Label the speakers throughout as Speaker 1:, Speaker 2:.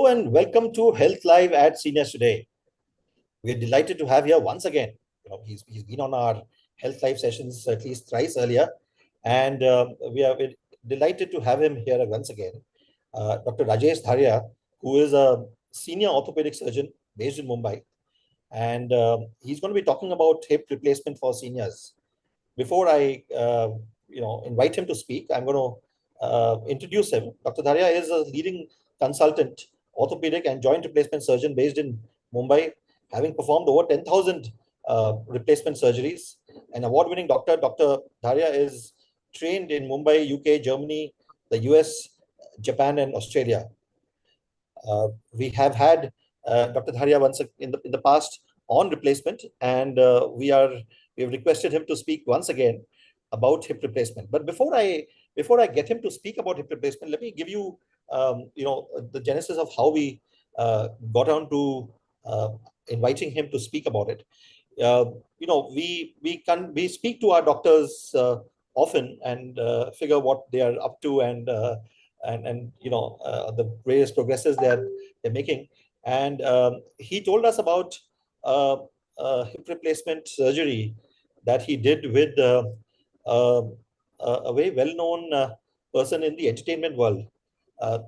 Speaker 1: Hello and welcome to Health Live at Seniors Today. We're delighted to have here once again. He's been on our Health Live sessions at least thrice earlier, and we're delighted to have him here once again. Dr. Rajesh Dharia, who is a senior orthopedic surgeon based in Mumbai, and he's going to be talking about hip replacement for seniors. Before I invite him to speak, I'm going to introduce him. Dr. Dharia is a leading consultant, orthopedic and joint replacement surgeon based in Mumbai, having performed over 10,000 replacement surgeries. An award-winning doctor, Dr. Dharia is trained in Mumbai, UK, Germany, the US, Japan, and Australia. We have had Dr. Dharia once in the past on replacement, and we have requested him to speak once again about hip replacement. But before I get him to speak about hip replacement, let me give you the genesis of how we got on to inviting him to speak about it. We speak to our doctors often and figure what they are up to and the various progresses they're making. And he told us about hip replacement surgery that he did with a very well-known person in the entertainment world,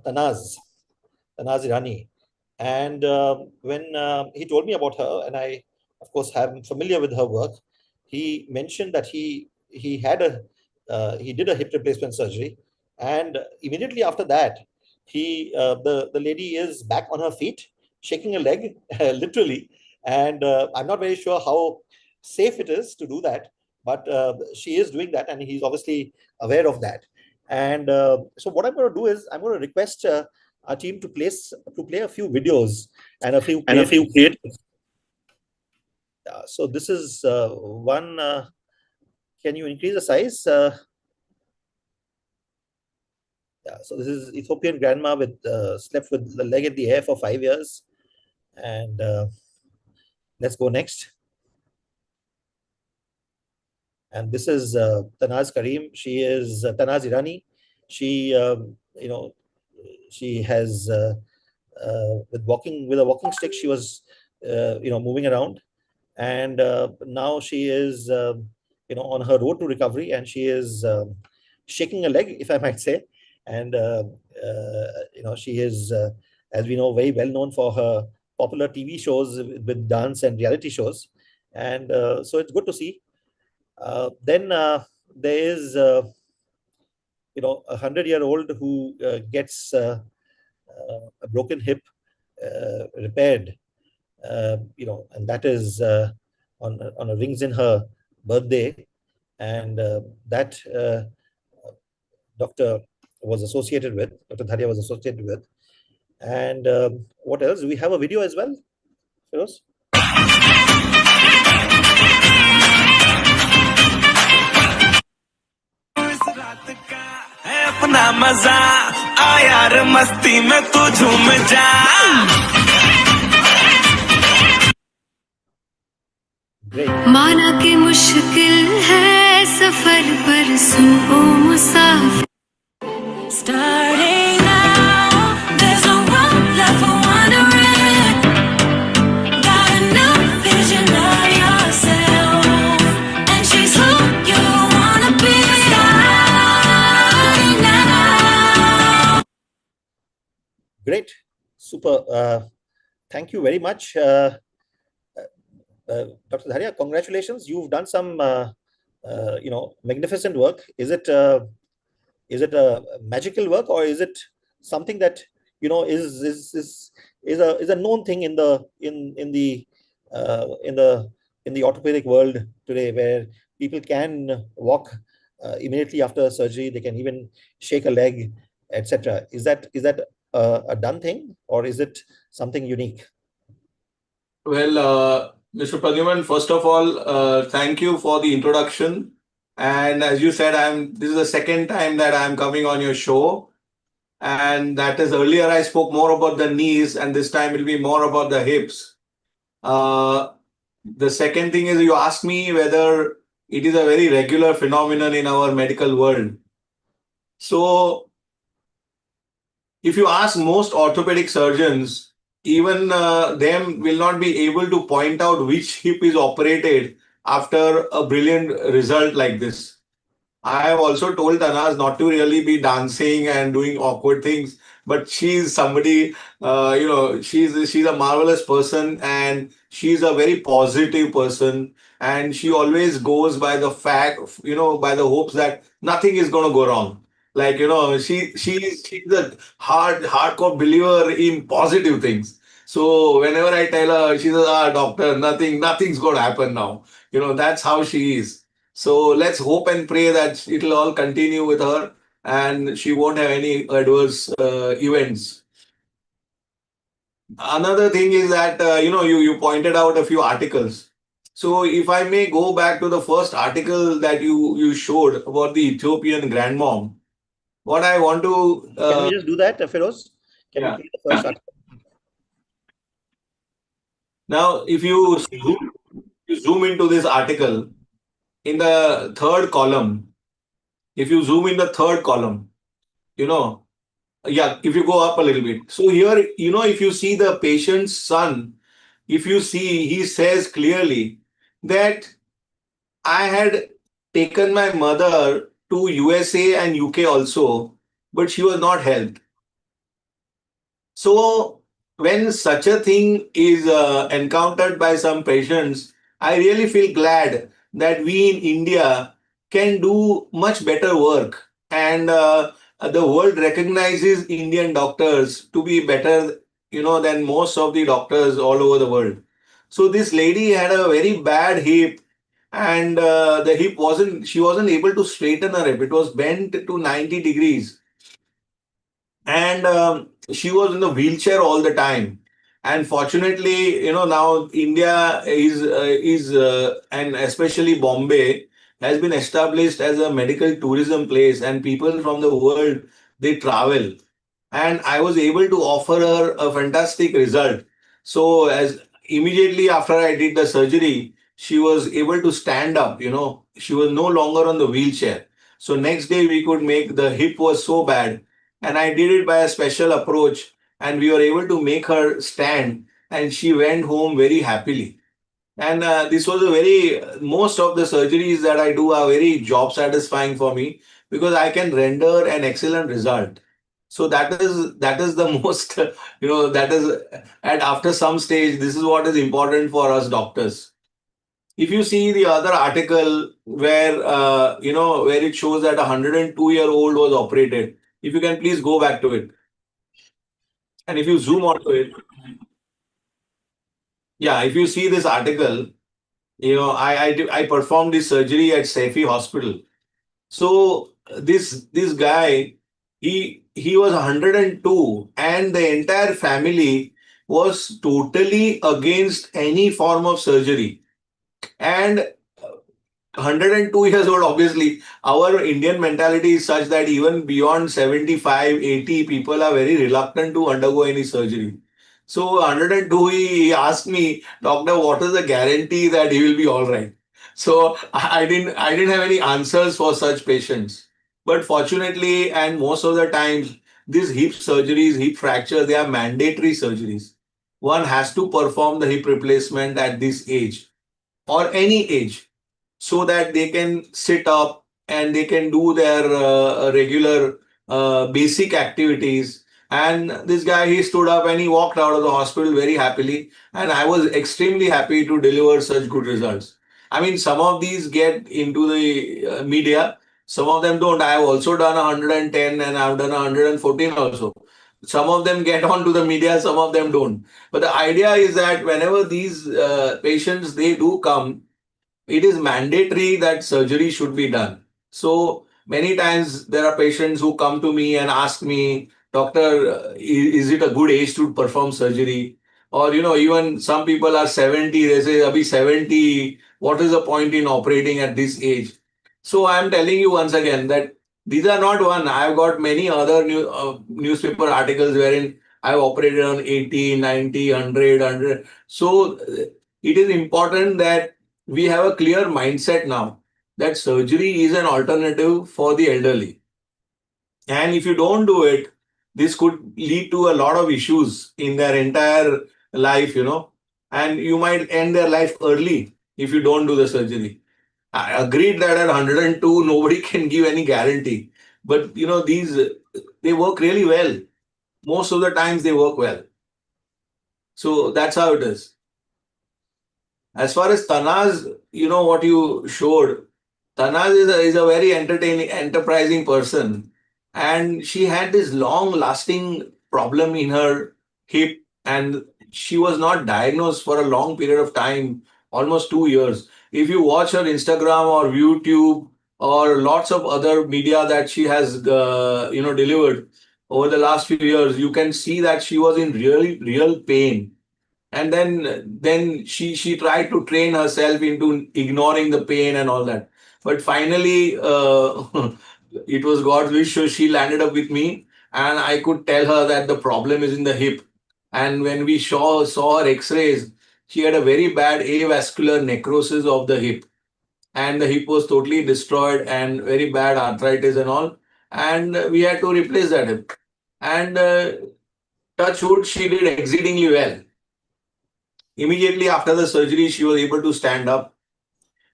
Speaker 1: Tanaz Irani. And when he told me about her, and I, of course, am familiar with her work, he mentioned that he did a hip replacement surgery, and immediately after that, the lady is back on her feet, shaking a leg, literally. And I'm not very sure how safe it is to do that, but she is doing that, and he's obviously aware of that. And so what I'm going to do is I'm going to request our team to play a few videos and a few creatives. So this is one. Can you increase the size? So this is Ethiopian grandma with slept with the leg in the air for 5 years, and let's go next. And this is Tanaz Karim. She is Tanaz Irani. She she has with a walking stick, she was moving around, and now she is on her road to recovery, and she is shaking a leg, if I might say. And she is as we know, very well known for her popular TV shows with dance and reality shows, and so it's good to see. Then there is a 100-year-old who gets a broken hip repaired, and that is on a rings in her birthday, and that Dr. Dharia was associated with. And what else? We have a video as well, Feroz?
Speaker 2: अपना मजा आ यार मस्ती में तू झूम जा
Speaker 3: माना कि मुश्किल है सफर पर सुनो मुसाफिर Starting now, there's no room left for wandering. Got a new vision of yourself, and she's who you wanna be.
Speaker 1: Great, super. Thank you very much, Dr. Dharia. Congratulations, you've done some magnificent work. Is it a magical work, or is it something that is a known thing in the orthopedic world today, where people can walk immediately after surgery, they can even shake a leg, etc. Is that a done thing, or is it something unique?
Speaker 4: Well, Mr. Pradyuman, first of all, thank you for the introduction. And as you said, this is the second time that I'm coming on your show. And that is, earlier I spoke more about the knees, and this time it will be more about the hips. The second thing is, you asked me whether it is a very regular phenomenon in our medical world. So if you ask most orthopedic surgeons, even them will not be able to point out which hip is operated after a brilliant result like this. I have also told Tanaz not to really be dancing and doing awkward things, but she's somebody, she's a marvelous person, and she's a very positive person, and she always goes by the fact, by the hopes that nothing is going to go wrong. Like, she's a hardcore believer in positive things. So whenever I tell her, she says, doctor, nothing's going to happen now. That's how she is. So let's hope and pray that it'll all continue with her and she won't have any adverse events. Another thing is that, you pointed out a few articles. So if I may go back to the first article that you showed about the Ethiopian grandmom, what I want to...
Speaker 1: Can we just do that, Feroz? Can
Speaker 4: Yeah.
Speaker 1: we play the first article?
Speaker 4: Now, if you zoom into this article, in the third column, if you zoom in the third column, if you go up a little bit. So here, if you see the patient's son, if you see, he says clearly that I had taken my mother to USA and UK also, but she was not helped. So when such a thing is encountered by some patients, I really feel glad that we in India can do much better work, and the world recognizes Indian doctors to be better, than most of the doctors all over the world. So this lady had a very bad hip, and the hip she wasn't able to straighten her hip. It was bent to 90 degrees, and she was in a wheelchair all the time. And fortunately, now India and especially Bombay has been established as a medical tourism place, and people from the world, they travel, and I was able to offer her a fantastic result. So as immediately after I did the surgery, she was able to stand up, she was no longer on the wheelchair. So next day we could make, the hip was so bad, and I did it by a special approach, and we were able to make her stand, and she went home very happily. And this was most of the surgeries that I do are very job satisfying for me, because I can render an excellent result. So that is the most, that is, and after some stage, this is what is important for us doctors. If you see the other article where it shows that a 102-year-old was operated, if you can please go back to it. And if you zoom onto it, yeah, if you see this article, I performed this surgery at Saifi Hospital. So this guy, he was 102, and the entire family was totally against any form of surgery. And 102 years old, obviously, our Indian mentality is such that even beyond 75, 80, people are very reluctant to undergo any surgery. So 102, he asked me, doctor, what is the guarantee that he will be all right? So I didn't have any answers for such patients. But fortunately, and most of the times, these hip surgeries, hip fractures, they are mandatory surgeries. One has to perform the hip replacement at this age or any age, so that they can sit up and they can do their regular basic activities. And this guy, he stood up and he walked out of the hospital very happily. And I was extremely happy to deliver such good results. I mean, some of these get into the media, some of them don't. I have also done 110 and I've done 114 also. Some of them get onto the media, some of them don't. But the idea is that whenever these patients, they do come, it is mandatory that surgery should be done. So many times there are patients who come to me and ask me, doctor, is it a good age to perform surgery? Or, even some people are 70, they say, Abhi 70, what is the point in operating at this age? So I'm telling you once again that these are not one. I've got many other newspaper articles wherein I've operated on 80, 90, 100. So it is important that we have a clear mindset now that surgery is an alternative for the elderly. And if you don't do it, this could lead to a lot of issues in their entire life, and you might end their life early if you don't do the surgery. I agreed that at 102, nobody can give any guarantee. But these they work really well. Most of the times they work well. So that's how it is. As far as Tanaz, what you showed, Tanaz is a very entertaining, enterprising person. And she had this long lasting problem in her hip, and she was not diagnosed for a long period of time, almost 2 years. If you watch her Instagram or YouTube or lots of other media that she has, delivered over the last few years, you can see that she was in really real pain. And then she tried to train herself into ignoring the pain and all that, but finally it was God's wish, so she landed up with me, and I could tell her that the problem is in the hip. And when we saw her x-rays, she had a very bad avascular necrosis of the hip, and the hip was totally destroyed and very bad arthritis and all, and we had to replace that hip. And touch wood, she did exceedingly well. Immediately after the surgery, she was able to stand up.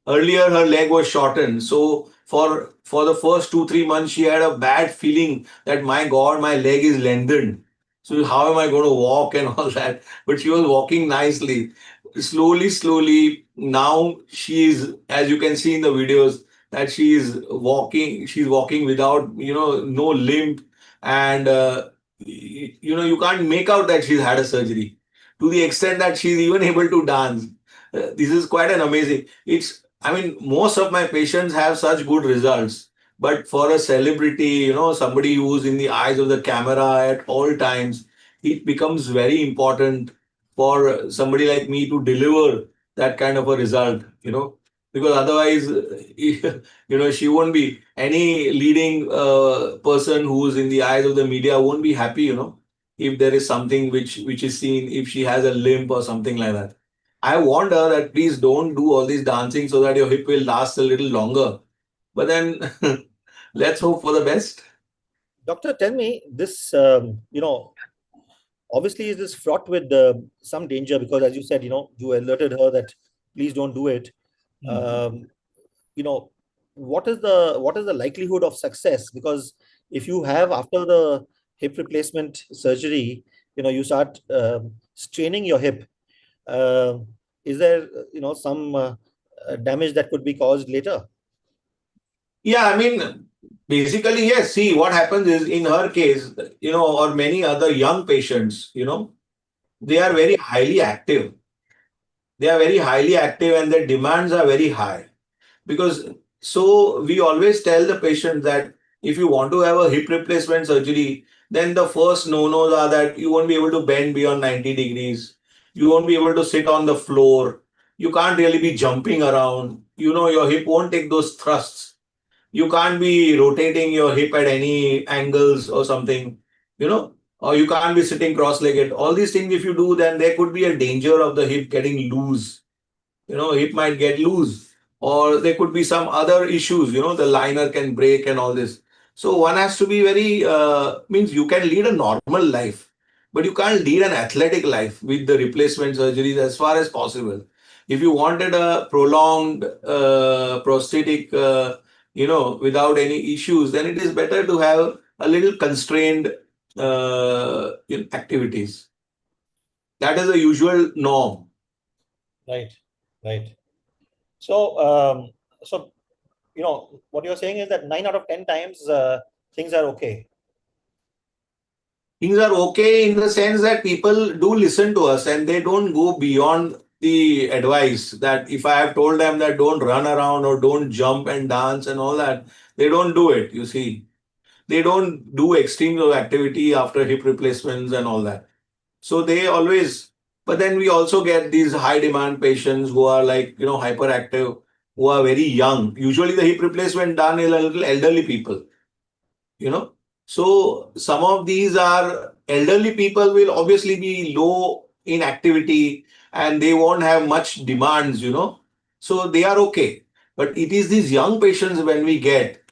Speaker 4: Earlier, her leg was shortened. So for the first 2 3 months, she had a bad feeling that my God, my leg is lengthened. So how am I going to walk and all that? But she was walking nicely, slowly, slowly. Now she is, as you can see in the videos, that she is walking. She's walking without, no limp, and you can't make out that she's had a surgery, to the extent that she's even able to dance. This is quite an amazing. I mean, most of my patients have such good results, but for a celebrity, somebody who's in the eyes of the camera at all times, it becomes very important for somebody like me to deliver that kind of a result, because otherwise, she won't be, any leading person who's in the eyes of the media won't be happy, if there is something which is seen, if she has a limp or something like that. I warned her that please don't do all this dancing so that your hip will last a little longer. But then let's hope for the best.
Speaker 1: Doctor, tell me this. Obviously, it is fraught with some danger because, as you said, you alerted her that please don't do it. Um, you know, what is the likelihood of success? Because if you have after the hip replacement surgery, you start straining your hip. Uh, is there, some damage that could be caused later?
Speaker 4: Yeah, I mean, basically, yes. See, what happens is in her case, or many other young patients, they are very highly active. They are very highly active and their demands are very high. Because so we always tell the patient that if you want to have a hip replacement surgery, then the first no-nos are that you won't be able to bend beyond 90 degrees. You won't be able to sit on the floor. You can't really be jumping around. Your hip won't take those thrusts. You can't be rotating your hip at any angles or something, or you can't be sitting cross-legged. All these things, if you do, then there could be a danger of the hip getting loose. Hip might get loose, or there could be some other issues, the liner can break and all this. So one has to be very, means you can lead a normal life, but you can't lead an athletic life with the replacement surgeries as far as possible. If you wanted a prolonged prosthetic, without any issues, then it is better to have a little constrained activities. That is the usual norm.
Speaker 1: Right, right. So, what you're saying is that 9 out of 10 times things are okay.
Speaker 4: Things are okay in the sense that people do listen to us and they don't go beyond the advice. That if I have told them that don't run around or don't jump and dance and all that, they don't do it, you see. They don't do extremes of activity after hip replacements and all that. So they always, but then we also get these high demand patients who are like, hyperactive, who are very young. Usually the hip replacement done is a little elderly people, you know. So some of these are elderly people will obviously be low in activity and they won't have much demands, So they are okay. But it is these young patients when we get,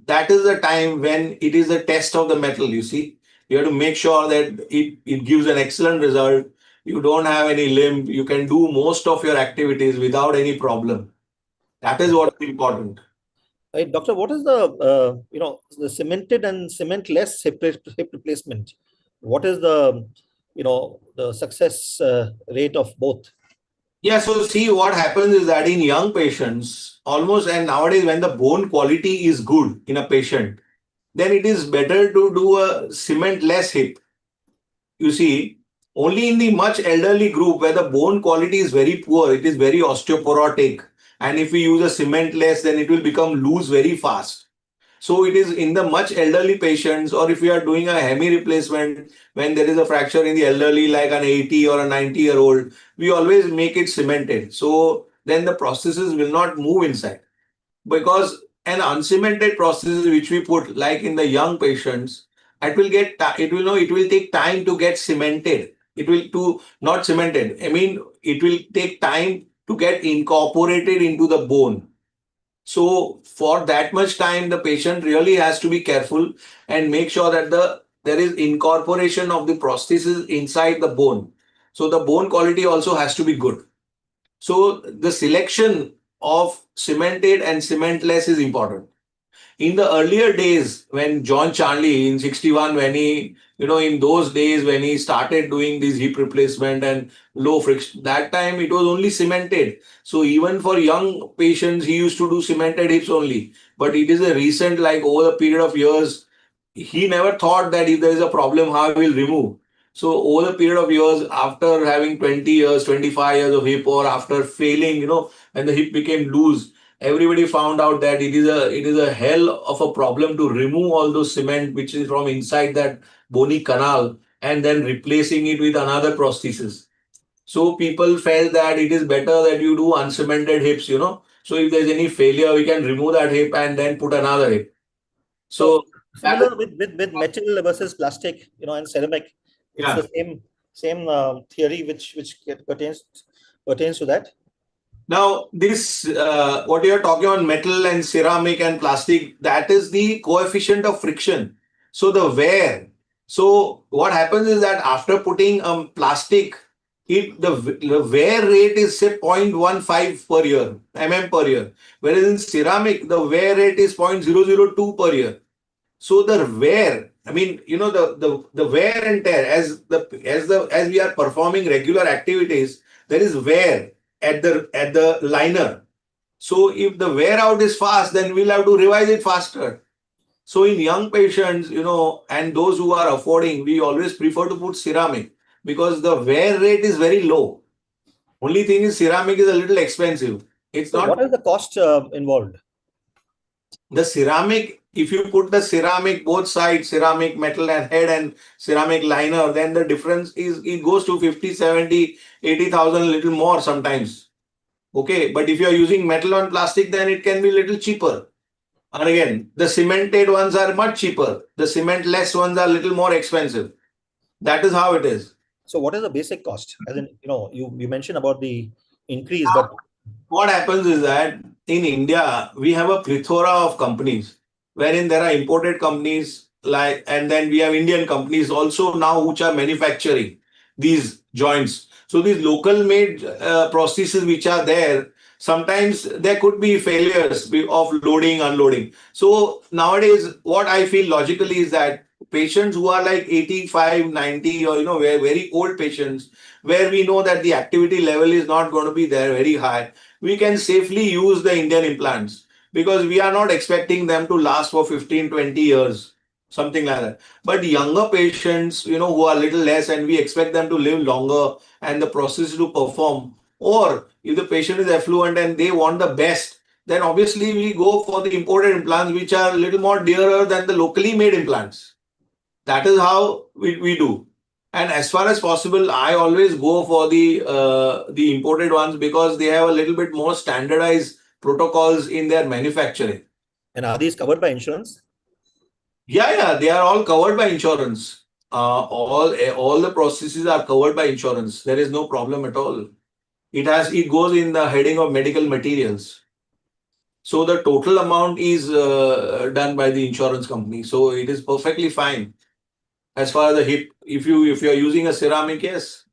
Speaker 4: that is the time when it is a test of the metal, you see. You have to make sure that it gives an excellent result. You don't have any limp. You can do most of your activities without any problem. That is what is important.
Speaker 1: Right, doctor, what is the the cemented and cementless hip replacement? What is the the success rate of both?
Speaker 4: Yeah, so see what happens is that in young patients, almost and nowadays when the bone quality is good in a patient, then it is better to do a cementless hip. You see, only in the much elderly group where the bone quality is very poor, it is very osteoporotic. And if we use a cementless, then it will become loose very fast. So it is in the much elderly patients, or if we are doing a hemi replacement when there is a fracture in the elderly, like an 80 or a 90-year-old, we always make it cemented. So then the prosthesis will not move inside. Because an uncemented prosthesis which we put, like in the young patients, it will take time to get cemented. It will to not cemented. I mean, it will take time to get incorporated into the bone. So for that much time, the patient really has to be careful and make sure that there is incorporation of the prosthesis inside the bone. So the bone quality also has to be good. So the selection of cemented and cementless is important. In the earlier days, when John Charnley in 61, when he, in those days when he started doing this hip replacement and low friction, that time it was only cemented. So even for young patients, he used to do cemented hips only. But it is a recent, like over the period of years, he never thought that if there is a problem, how he will remove. So over the period of years, after having 20 years, 25 years of hip, or after failing, when the hip became loose, everybody found out that it is a hell of a problem to remove all those cement which is from inside that bony canal and then replacing it with another prosthesis. So people felt that it is better that you do uncemented hips. So if there's any failure, we can remove that hip and then put another hip.
Speaker 1: So
Speaker 4: So that is,
Speaker 1: similar with metal versus plastic, and ceramic, it's
Speaker 4: yeah.
Speaker 1: the same theory which pertains to that.
Speaker 4: Now, this what you are talking on metal and ceramic and plastic, that is the coefficient of friction. So the wear. So what happens is that after putting plastic, the wear rate is say 0.15 per year, per year. Whereas in ceramic, the wear rate is 0.002 per year. So the wear, I mean, the wear and tear as we are performing regular activities, there is wear at the liner. So if the wear out is fast, then we'll have to revise it faster. So in young patients, and those who are affording, we always prefer to put ceramic because the wear rate is very low. Only thing is ceramic is a little expensive. It's
Speaker 1: So
Speaker 4: not
Speaker 1: what is the cost involved?
Speaker 4: the ceramic. If you put the ceramic both sides, ceramic metal and head and ceramic liner, then the difference is it goes to 50, 70, 80,000, a little more sometimes. Okay, but if you are using metal on plastic, then it can be a little cheaper. And again, the cemented ones are much cheaper. The cementless ones are a little more expensive. That is how it is.
Speaker 1: So what is the basic cost? As in, you mentioned about the increase, but
Speaker 4: What happens is that in India, we have a plethora of companies, wherein there are imported companies and then we have Indian companies also now which are manufacturing these joints. So these local made prostheses which are there, sometimes there could be failures of loading, unloading. So nowadays, what I feel logically is that patients who are like 85, 90, or very old patients, where we know that the activity level is not going to be there very high, we can safely use the Indian implants because we are not expecting them to last for 15, 20 years, something like that. But younger patients, who are little less and we expect them to live longer and the process to perform, or if the patient is affluent and they want the best, then obviously we go for the imported implants, which are a little more dearer than the locally made implants. That is how we do. And as far as possible, I always go for the imported ones because they have a little bit more standardized protocols in their manufacturing.
Speaker 1: and are these covered by insurance?
Speaker 4: Yeah, they are all covered by insurance. All the processes are covered by insurance. There is no problem at all. It goes in the heading of medical materials. So the total amount is done by the insurance company. So it is perfectly fine. as far as the hip. If you're using a ceramic, yes.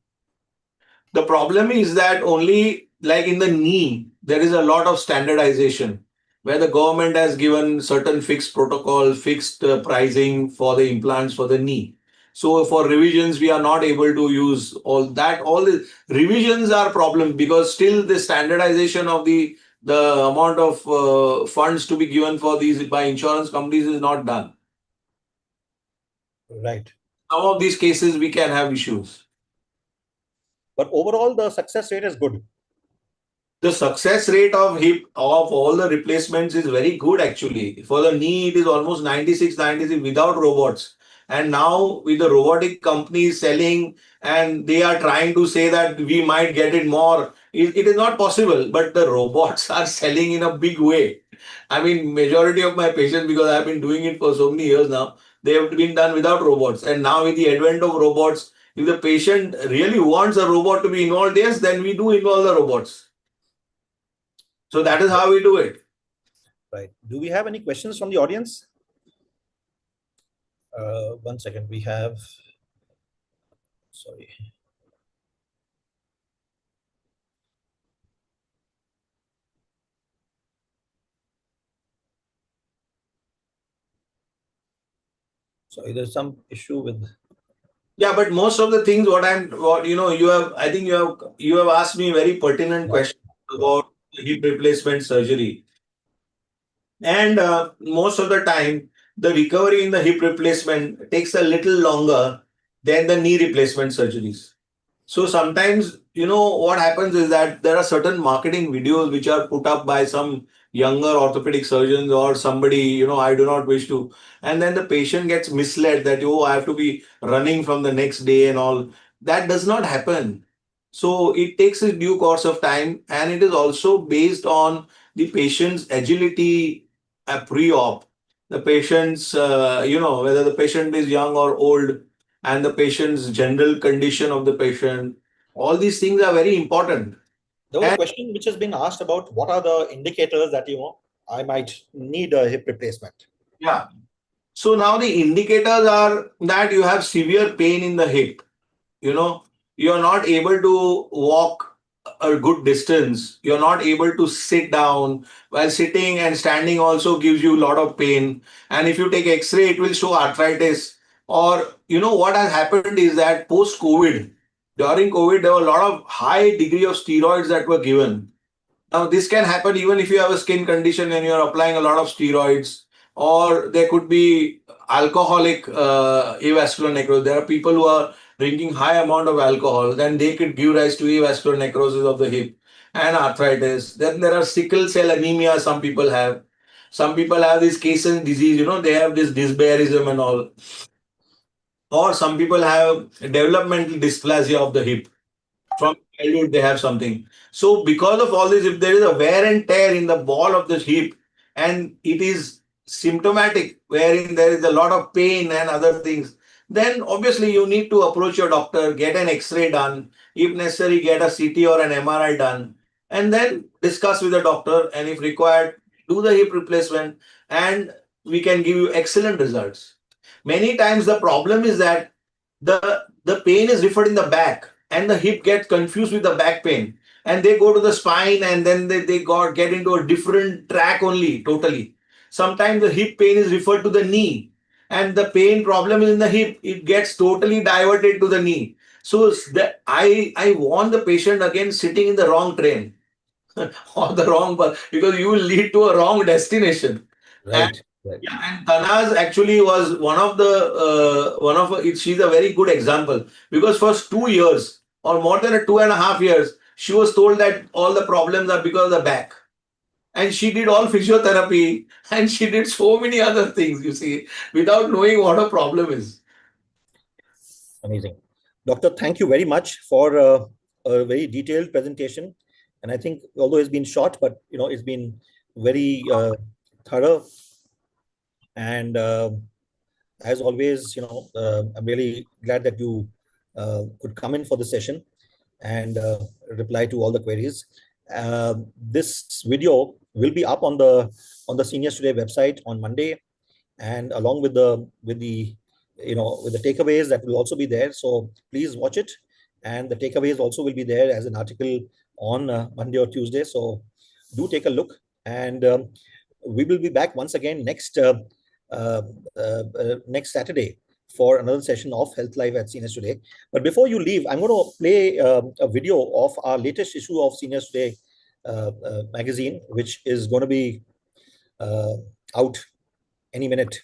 Speaker 4: The problem is that only like in the knee, there is a lot of standardization where the government has given certain fixed protocol, fixed pricing for the implants for the knee. So for revisions, we are not able to use all that. All the revisions are problem because still the standardization of the amount of funds to be given for these by insurance companies is not done.
Speaker 1: Right.
Speaker 4: Some of these cases we can have issues.
Speaker 1: But overall, the success rate is good.
Speaker 4: The success rate of hip of all the replacements is very good actually. For the knee, it is almost 96 without robots. And now with the robotic companies selling and they are trying to say that we might get it more, it is not possible. But the robots are selling in a big way. I mean, majority of my patients, because I've been doing it for so many years now, they have been done without robots. And now with the advent of robots, if the patient really wants a robot to be involved, yes, then we do involve the robots. So that is how we do it.
Speaker 1: Right. Do we have any questions from the audience? 1 second. We have. Sorry. Sorry, there's some issue with.
Speaker 4: Yeah, but most of the things what you have, I think you have asked me very pertinent questions about hip replacement surgery. And most of the time, the recovery in the hip replacement takes a little longer than the knee replacement surgeries. So sometimes, what happens is that there are certain marketing videos which are put up by some younger orthopedic surgeons or somebody, I do not wish to. And then the patient gets misled that, oh, I have to be running from the next day and all. That does not happen. So it takes a due course of time and it is also based on the patient's agility pre-op. The patient's, whether the patient is young or old, and the patient's general condition of the patient. All these things are very important.
Speaker 1: There was a
Speaker 4: And
Speaker 1: question which has been asked about what are the indicators that I might need a hip replacement.
Speaker 4: yeah, so now the indicators are that you have severe pain in the hip. You know, you're not able to walk a good distance. You're not able to sit down. While sitting and standing also gives you a lot of pain. And if you take X-ray, it will show arthritis. Or what has happened is that post-COVID, during COVID, there were a lot of high degree of steroids that were given. Now, this can happen even if you have a skin condition and you're applying a lot of steroids, or there could be alcoholic avascular necrosis. There are people who are drinking high amount of alcohol, then they could give rise to avascular necrosis of the hip and arthritis. Then there are sickle cell anemia. Some people have. Some people have this Cason disease. They have this dysbiarism and all. Or some people have developmental dysplasia of the hip from childhood they have something. So because of all this, if there is a wear and tear in the ball of the hip and it is symptomatic, wherein there is a lot of pain and other things, then obviously you need to approach your doctor, get an X-ray done, if necessary, get a CT or an MRI done, and then discuss with the doctor, and if required, do the hip replacement, and we can give you excellent results. Many times the problem is that the pain is referred in the back and the hip gets confused with the back pain and they go to the spine and then they get into a different track only totally. Sometimes the hip pain is referred to the knee and the pain problem is in the hip, it gets totally diverted to the knee. So I warn the patient against sitting in the wrong train or the wrong bus because you will lead to a wrong destination. And
Speaker 1: Right. Right.
Speaker 4: yeah, and Tanaz actually was she's a very good example because for 2 years or more than 2.5 years, she was told that all the problems are because of the back. And she did all physiotherapy and she did so many other things, you see, without knowing what her problem is.
Speaker 1: Amazing. Doctor, thank you very much for a very detailed presentation. And I think although it's been short, but it's been very thorough. And as always, I'm really glad that you could come in for the session and reply to all the queries. This video will be up on the Seniors Today website on Monday, and along with the with the takeaways that will also be there. So please watch it, and the takeaways also will be there as an article on Monday or Tuesday. So do take a look, and we will be back once again uh, next Saturday for another session of Health Live at Seniors Today. But before you leave, I'm going to play a video of our latest issue of Seniors Today magazine, which is going to be out any minute.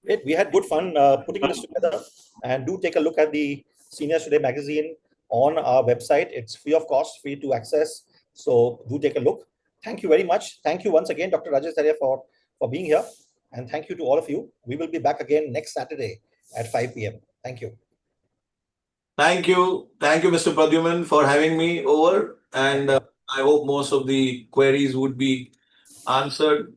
Speaker 1: Great. We had good fun putting this together. And do take a look at the Seniors Today magazine on our website. It's free of cost, free to access. So do take a look. Thank you very much. Thank you once again, Dr. Rajesh Dharia, for being here. And thank you to all of you. We will be back again next Saturday at 5 p.m. Thank you.
Speaker 4: Thank you. Thank you, Mr. Pradyuman, for having me over. And I hope most of the queries would be answered.